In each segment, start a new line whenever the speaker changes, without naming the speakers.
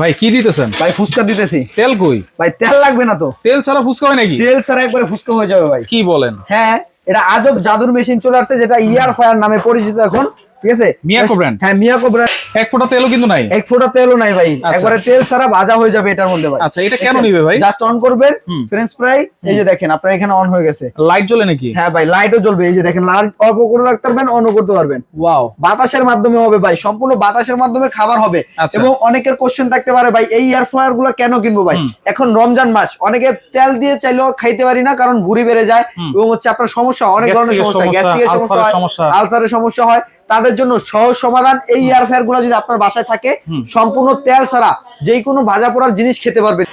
ভাই কি দিতেছেন?
ভাই ফুচকা দিতেছি।
তেল কই?
ভাই তেল লাগবে না তো।
তেল ছাড়া ফুচকা হয় নাকি?
তেল ছাড়া একবারে ফুচকা হয়ে যাবে ভাই।
কি বলেন?
হ্যাঁ, এটা আজব জাদুর মেশিন চলে আসছে, যেটা ইয়ার ফায়ার নামে পরিচিত এখন। ঠিক আছে,
মিয়াকো ব্র্যান্ড।
হ্যাঁ মিয়াকো ব্র্যান্ড।
এক ফোঁটা তেলও কিন্তু নাই।
এক ফোঁটা তেলও নাই ভাই,
আচ্ছা।
একবারে তেল ছাড়া ভাজা হয়ে যাবে এটার মধ্যে ভাই।
আচ্ছা, এটা কেন নিবে ভাই?
জাস্ট অন করবেন, ফ্রেঞ্চ ফ্রাই, এই যে দেখেন আপনার এখানে অন হয়ে গেছে।
লাইট জ্বলে নাকি?
হ্যাঁ ভাই, লাইটও জ্বলবে, এই যে দেখেন লাইট অফ করে রাখতে পারবেন, অনও করতে পারবেন।
ওয়াও।
বাতাসের মাধ্যমে হবে ভাই, সম্পূর্ণ বাতাসের মাধ্যমে খাবার হবে।
আচ্ছা।
এবং অনেকের কোশ্চেন থাকতে পারে ভাই এই এয়ার ফ্রায়ার গুলো কেন কিনবো ভাই? এখন রমজান মাস, অনেকে তেল দিয়ে চাইলেও খাইতে পারি না, কারণ ভুঁড়ি বেড়ে যায় এবং হচ্ছে আপনার সমস্যা, অনেক ধরনের সমস্যা, গ্যাস্ট্রিকের সমস্যা, আলসারের সমস্যা হয়। তাদের জন্য সহজ সমাধান এই এয়ার ফ্রায়ার গুলো যদি আপনার বাসায় থাকে, সম্পূর্ণ তেল ছাড়া যে কোনো ভাজা পোড়ার জিনিস খেতে পারবেন,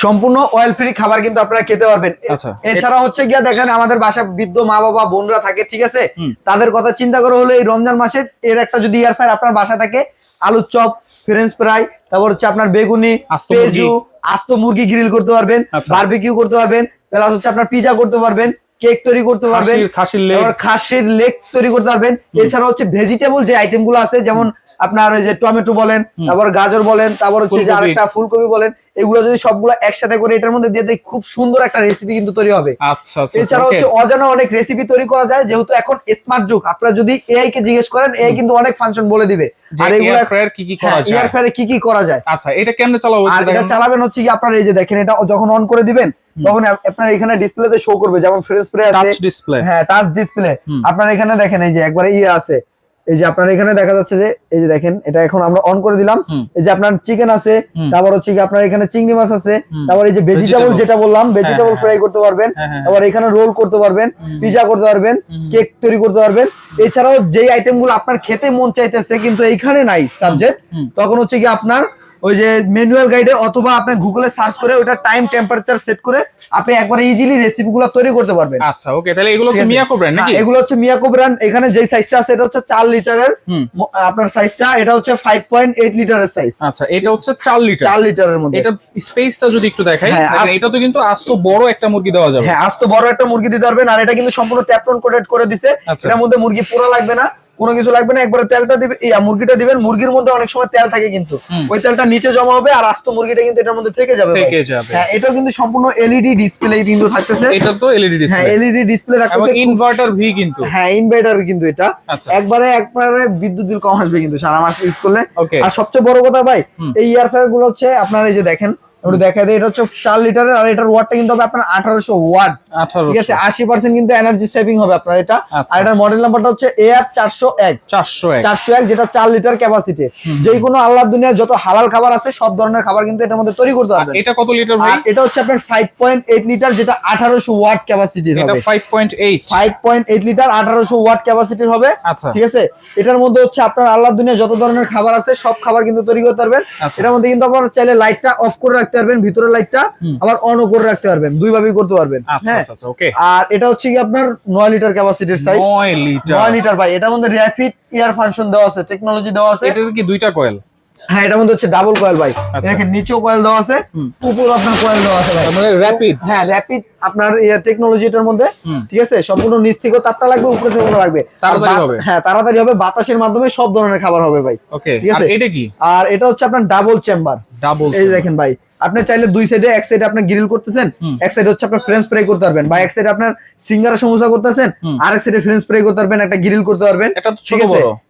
সম্পূর্ণ অয়েল ফ্রি খাবার কিন্তু আপনারা খেতে পারবেন। এছাড়া হচ্ছে গিয়া দেখেন আমাদের বাসায় বৃদ্ধ মা বাবা বোনরা থাকে, ঠিক আছে, তাদের কথা চিন্তা করে হলে এই রমজান মাসে এর একটা যদি এয়ার ফ্রায়ার আপনার বাসায় থাকে, আলুর চপ, ফ্রেঞ্চ ফ্রাই, তারপর হচ্ছে আপনার বেগুনি, পেঁয়াজু, আস্ত মুরগি গ্রিল করতে পারবেন, বারবিকিউ করতে পারবেন, প্লাস হচ্ছে আপনার পিজা করতে পারবেন, কেক তৈরি করতে পারবেন, খাসির লেগ তৈরি করতে পারবেন। এছাড়া হচ্ছে ভেজিটেবল যে আইটেম গুলো আছে, যেমন আপনার ওই যে টমেটো বলেন, তারপর গাজর বলেন, তারপর হচ্ছে যে আরেকটা ফুলকপি বলেন, এগুলো যদি সবগুলো একসাথে করে এটার মধ্যে দিয়ে দেয়, খুব সুন্দর একটা রেসিপি কিন্তু তৈরি হবে।
আচ্ছা।
এছাড়া হচ্ছে অজানা অনেক রেসিপি তৈরি করা যায়, যেহেতু এখন স্মার্ট যুগ। আপনারা যদি এআই কে জিজ্ঞেস করেন, এআই কিন্তু অনেক ফাংশন বলে দিবে। আর এগুলো
এয়ার ফ্রায়ার কি কি করা যায়,
এয়ার ফ্রায়ারে কি কি করা যায়।
আচ্ছা, এটা কেমনে চালাবো?
আর এটা চালাবেন হচ্ছে কি আপনারা এই যে দেখেন, এটা যখন অন করে দিবেন তখন আপনার এখানে ডিসপ্লেতে শো করবে, যেমন ফ্রেঞ্চ ফ্রাই আছে,
টাচ ডিসপ্লে।
হ্যাঁ টাচ ডিসপ্লে। আপনার এখানে দেখেন এই যে একবারে আছে, এই যে আপনার এখানে দেখা যাচ্ছে যে এই যে দেখেন, এটা এখন আমরা অন করে দিলাম। এই যে আপনার চিকেন আছে, তারপর হচ্ছে কি আপনার এখানে চিংড়ি মাছ আছে, তারপর এই যে ভেজিটেবল যেটা বললাম, ভেজিটেবল ফ্রাই করতে পারবেন, তারপর এখানে রোল করতে পারবেন, পিজা করতে পারবেন, কেক তৈরি করতে পারবেন। এছাড়াও যেই আইটেম গুলো আপনার খেতে মন চাইতেছে কিন্তু এইখানে নাই সাবজেক্ট, তখন হচ্ছে কি আপনার ওই যে ম্যানুয়াল গাইডে অথবা আপনি গুগলে সার্চ করে ওটা টাইম টেম্পারেচার সেট করে আপনি একবারে ইজিলি রেসিপিগুলো তৈরি করতে পারবেন।
আচ্ছা, ওকে, তাহলে এগুলো হচ্ছে মিয়াকো ব্র্যান্ড নাকি?
এগুলো হচ্ছে মিয়াকো ব্র্যান্ড। এখানে যে সাইজটা আছে এটা হচ্ছে 4 লিটারের আপনার সাইজটা, এটা হচ্ছে 5.8 লিটারের সাইজ।
আচ্ছা, এটা হচ্ছে 4 লিটার।
4 লিটারের মধ্যে
এটা স্পেসটা যদি একটু দেখাই, এটা তো কিন্তু আস্ত বড় একটা মুরগি দেওয়া যাবে।
হ্যাঁ, আস্ত বড় একটা মুরগি দিতে পারবেন। আর এটা কিন্তু সম্পূর্ণ ট্যাপটন কোটেড করে দিছে, এর মধ্যে মুরগি পোড়া লাগবে না, কোনো কিছু লাগবে না, একবারে তেলটা দিবেন, মুরগিটা দিবেন। মুরগির মধ্যে অনেক সময় তেল থাকে, কিন্তু ওই তেলটা নিচে জমা হবে আর আস্ত মুরগিটা কিন্তু এটার মধ্যে থেকে যাবে। হ্যাঁ, এটা কিন্তু সম্পূর্ণ এলইডি ডিসপ্লে কিন্তু থাকতেছে।
এটা তো এলইডি ডিসপ্লে।
হ্যাঁ, এলইডি ডিসপ্লে থাকতেছে,
ইনভার্টার ভি কিন্তু।
হ্যাঁ, ইনভার্টার কিন্তু এটা একবারে বিদ্যুৎ বিল কম আসবে কিন্তু সারা মাস ইউজ করলে। আর সবচেয়ে বড় কথা ভাই, এই এয়ার ফ্রায়ার গুলো হচ্ছে আপনার এই যে দেখেন, একটু দেখা দেয়, এটা হচ্ছে 4 লিটারের, আর এটার ওয়াটটা কিন্তু হবে আপনার 1800 ওয়াট। ঠিক আছে, 80% কিন্তু এনার্জি সেভিং হবে আপনার এটা। আর এটার মডেল নাম্বারটা হচ্ছে AF 401, যেটা 4 লিটার ক্যাপাসিটি। যে কোনো আল্লাহর দুনিয়ায় যত হালাল খাবার আছে সব ধরনের খাবার কিন্তু এটার মধ্যে তৈরি করতে পারবেন।
এটা কত লিটার ভাই?
এটা হচ্ছে আপনার 5.8 লিটার, যেটা 1800 ওয়াট ক্যাপাসিটির হবে।
এটা
5.8 লিটার 1800 ওয়াট ক্যাপাসিটির হবে। ঠিক আছে, এটার মধ্যে হচ্ছে আপনার আল্লাহর দুনিয়ায় যত ধরনের খাবার আছে সব খাবার কিন্তু তৈরি করতে পারবেন। এটার মধ্যে কিন্তু আপনারা চাইলে লাইটটা অফ করে রাখতে পারবেন, ভিতরের লাইটটা আবার অনও করে রাখতে পারবেন, দুই ভাবেই করতে পারবেন। হ্যাঁ, আর এটা হচ্ছে কি আপনার 9 লিটার ক্যাপাসিটির সাইজ। 9 লিটার ভাই, এটার মধ্যে র‍্যাপিড এয়ার ফাংশন দেওয়া আছে, টেকনোলজি দেওয়া আছে।
এটা কি দুইটা কয়েল?
হ্যাঁ, এটার মধ্যে হচ্ছে ডাবল কয়েল ভাই। দেখেন নিচেও কয়েল দেওয়া আছে, উপরে আপনার কয়েল দেওয়া আছে ভাই,
মানে র‍্যাপিড।
হ্যাঁ, র‍্যাপিড আপনার এয়ার টেকনোলজি এটার মধ্যে। ঠিক আছে, সম্পূর্ণ নিচ থেকে তাপটা লাগবে, উপরে থেকে লাগবে,
তাড়াতাড়ি হবে।
হ্যাঁ, তাড়াতাড়ি হবে, বাতাসের মাধ্যমে সব ধরনের খাবার হবে ভাই।
ওকে,
ঠিক আছে।
আর এটা কি?
আর এটা হচ্ছে আপনার ডাবল চেম্বার। এই দেখেন ভাই, আপনি চাইলে দুই সাইডে, এক সাইডে আপনি গ্রিল করতেছেন, এক সাইডে হচ্ছে আপনার ফ্রেঞ্চ ফ্রাই করতে পারবেন, বা এক সাইডে আপনার সিঙ্গারা সমোসা করতেছেন, আর এক সাইডে ফ্রেঞ্চ ফ্রাই করতে পারবেন, একটা গ্রিল করতে পারবেন।
এটা তো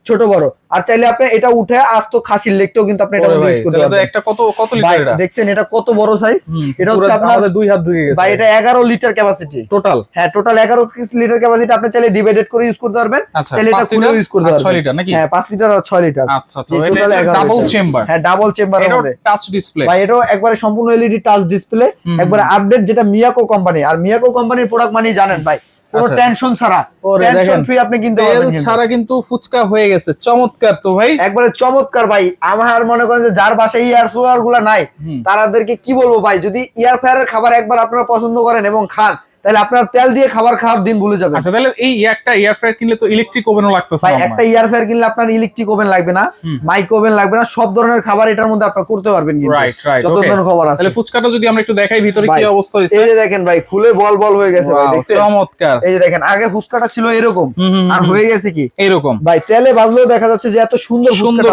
ছোট বড়।
আর চাইলে আপনি এটা উঠে আস্ত খাসির লেগটাও কিন্তু আপনি এটা ইউজ করতে পারবেন।
এটা কত লিটার? এটা
দেখছেন এটা কত বড় সাইজ? এটা হচ্ছে আপনার
আমাদের দুই হাত ধুয়ে গেছে
ভাই, এটা 11 লিটার ক্যাপাসিটি টোটাল। হ্যাঁ, টোটাল 11 লিটার ক্যাপাসিটি। আপনি চাইলে ডিভাইডেড করে ইউজ করতে পারবেন, চাইলে এটা খুলে ইউজ করতে পারবেন।
6 লিটার নাকি?
হ্যাঁ, 5 লিটার আর 6 লিটার।
আচ্ছা, এটা ডাবল চেম্বার।
হ্যাঁ, ডাবল চেম্বারের মধ্যে
টাচ ডিসপ্লে
ভাই, এটা একবারে সম্পূর্ণ এলইডি টাচ ডিসপ্লে, একবারে আপডেট, যেটা মিয়াকো কোম্পানি। আর মিয়াকো কোম্পানির প্রোডাক্ট মানে জানেন ভাই, কোনো টেনশন ছাড়া, টেনশন ফ্রি আপনি কিনতে পারবেন।
তেল ছাড়া কিন্তু ফুচকা হয়ে গেছে। চমৎকার তো ভাই,
একবারে চমৎকার ভাই। আমার মনে করেন যে যার বাসায় এয়ার ফ্রায়ার গুলা নাই, তাদেরকে কি বলবো ভাই, যদি এয়ার ফ্রায়ারের খাবার একবার আপনারা পছন্দ করেন এবং খান, তাহলে আপনার তেল দিয়ে খাবার খাওয়ার দিন ভুলে যাবেন।
আচ্ছা তাহলে এই একটা এয়ার ফ্রায়ার কিনলে তো ইলেকট্রিক ওভেনও লাগতেছে
ভাই, একটা এয়ার ফ্রায়ার কিনলে আপনার ইলেকট্রিক ওভেন লাগবে না, মাইক্রো ওভেন লাগবে না, সব ধরনের খাবার এটার মধ্যে আপনারা করতে পারবেন কিন্তু।
রাইট রাইট,
যত ধরনের খাবার আছে।
তাহলে ফুচকাটা যদি আমরা একটু দেখাই ভিতরে কি অবস্থা হইছে।
এই যে দেখেন ভাই, খুলে বল বল হয়ে গেছে ভাই, দেখছেন?
চমৎকার।
এই যে দেখেন, আগে ফুচকাটা ছিল এরকম, আর হয়ে গেছে কি
এরকম।
ভাই তেলে ভাজলেও দেখা যাচ্ছে যে এত সুন্দর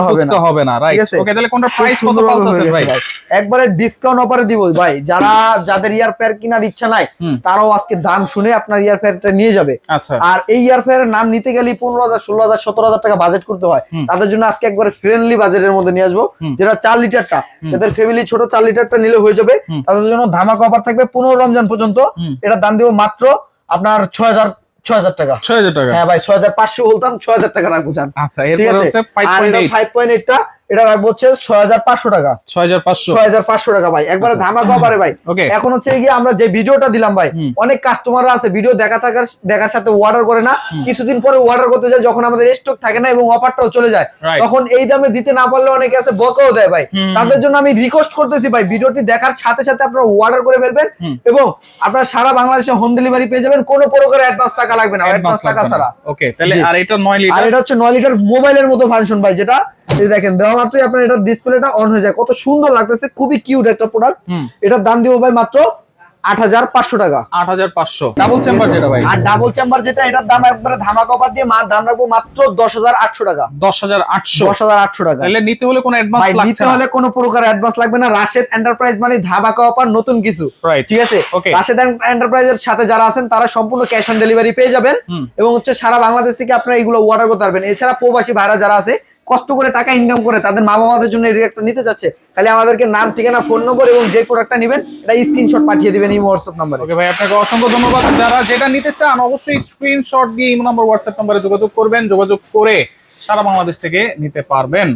ফুচকা হবে না।
রাইট। ওকে, তাহলে কোনটা প্রাইস কত পাচ্ছেন ভাই?
একবারে ডিসকাউন্ট অফারে দিব ভাই। যাদের এয়ার ফ্রায়ার কেনার ইচ্ছা নাই তারাও আজকে দাম শুনে আপনার এয়ার ফ্রায়ারটা নিয়ে যাবে।
আচ্ছা।
আর এই এয়ার ফ্রায়ারের নাম নিতে গেলে 15,000 16,000 17,000 টাকা বাজেট করতে হয়। তাদের জন্য আজকে একবারে ফ্রেন্ডলি বাজেটের মধ্যে নিয়ে আসবো, যেটা 4 লিটারটা, যাদের ফ্যামিলি ছোট 4 লিটারটা নিলে হয়ে যাবে, তাদের জন্য ধামাকা অফার থাকবে 15 রমজান পর্যন্ত। এটা দাম দিব মাত্র আপনার 6,000 টাকা।
6,000 টাকা।
হ্যাঁ ভাই, 6,500 বলতাম, 6,000 টাকা রাখবো জান।
আচ্ছা, এরপর হচ্ছে
5.8 টা, এটা রাখবো হচ্ছে 6,500 টাকা। 6,500 টাকা ভাই, একবারে ধামাকা অফারে ভাই। এখন হচ্ছে গিয়ে আমরা যে ভিডিওটা দিলাম ভাই, অনেক কাস্টমাররা আছে ভিডিও দেখার সাথে অর্ডার করে না, কিছুদিন পরে অর্ডার করতে যায়, যখন আমাদের স্টক থাকে না এবং অফারটাও চলে যায়, তখন এই দামে দিতে না পারলে অনেকে আছে বকাও দেয় ভাই। তাদের জন্য আমি রিকোয়েস্ট করতেছি ভাই, ভিডিওটি দেখার সাথে সাথে আপনারা অর্ডার করে ফেলবেন এবং আপনারা সারা বাংলাদেশে হোম ডেলিভারি পেয়ে যাবেন, কোনো প্রকার অ্যাডভান্স টাকা লাগবে না, অ্যাডভান্স টাকা ছাড়া।
ওকে, তাহলে আর এটা 9 লিটার,
আর এটা হচ্ছে 9 লিটার মোবাইলের মতো ফাংশন ভাই, যেটা এই দেখেন দেওয়া মাত্রই আপনার এটা ডিসপ্লেটা অন হয়ে যায়, কত সুন্দর লাগতেছে, খুবই কিউট একটা প্রোডাক্ট। এটার দাম দিব ভাই মাত্র 8,500 টাকা।
8,500। ডাবল চেম্বার যেটা ভাই,
আর ডাবল চেম্বার যেটা, এটার দাম একবারে ধামাকা অফার দিয়ে দাম রাখবো মাত্র 10,800 টাকা।
10,800 টাকা। তাহলে নিতে হলে কোনো অ্যাডভান্স লাগবে না?
নিতে হলে কোনো প্রকার অ্যাডভান্স লাগবে না। রাশেদ এন্টারপ্রাইজ মানে ধামাকা অফার, নতুন কিছু, ঠিক আছে? রাশেদ এন্টারপ্রাইজের সাথে যারা আছেন তারা সম্পূর্ণ ক্যাশ অন ডেলিভারি পেয়ে যাবেন এবং হচ্ছে সারা বাংলাদেশ থেকে আপনারা এগুলো অর্ডার করতে পারবেন। এছাড়া প্রবাসী ভাইরা যারা আছে, কষ্ট করে টাকা ইনকাম করে তাদের মা বাবাদের জন্য এই একটা নিতে চাচ্ছে, খালি আমাদেরকে নাম, ঠিকানা, ফোন নম্বর এবং যে প্রোডাক্টটা নেবেন এটা স্ক্রিনশট পাঠিয়ে দিবেন এই হোয়াটসঅ্যাপ নম্বরে।
ওকে ভাই, আপনাকে অসংখ্য ধন্যবাদ। যারা যেটা নিতে চান অবশ্যই স্ক্রিনশট দিয়ে এই নম্বর হোয়াটসঅ্যাপ নম্বরে যোগাযোগ করবেন, যোগাযোগ করে সারা বাংলাদেশ থেকে নিতে পারবেন।